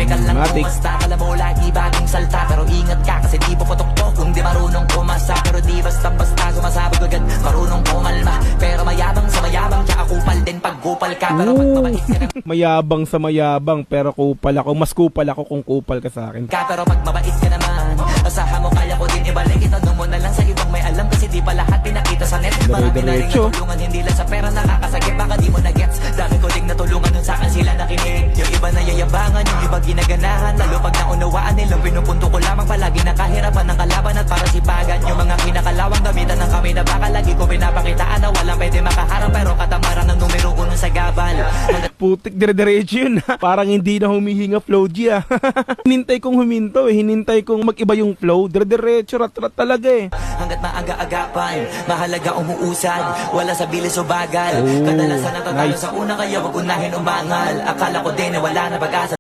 Typical lang kumasta, kala mo lagi baging salta. Pero ingat ka kasi di puputok to kung di marunong kumasa. Pero di basta-basta sumasabog agad, marunong kumalma. Pero mayabang sa mayabang, tsaka kupal din pag kupal ka. Pero pag mabait ka na Mayabang sa mayabang, pero kupal ako. Mas kupal ako kung kupal ka sa akin. pero pag mabait ka naman, asahan mo kaya ko din ibalik. Itanong mo na lang sa ibang may alam kasi di pa lahat pinakita sa net. Marami na rin natulungan, hindi lang sa pera nakakasakit. Baka di mo na gets, dami ko ding natulungan nun saan sila nakinig. Yung iba na yayabangan, yung iba ginaganahan. Lalo pag naunawaan nilang pinupunto ko lamang. Palagi nakahirapan ng kalaban at para sipagan. Yung mga kinakalawang gamitan ng kami na baka lagi ko pinapakitaan na walang pwede makaharang. Pero katamaran ng numero 1 sa gabal. Putik, dire-diretso yun. Parang hindi na humihinga flow G ah. Hinintay kong huminto eh. Hinintay kong mag-iba yung flow. Dire-diretso, rat-rat talaga eh. Hanggat maaga-agapan, mahalaga umuusad. Wala sa bilis o bagal. Kadalasan natatalo sa una kaya wag unahin umangal. Akala ko din na wala na pag-asa.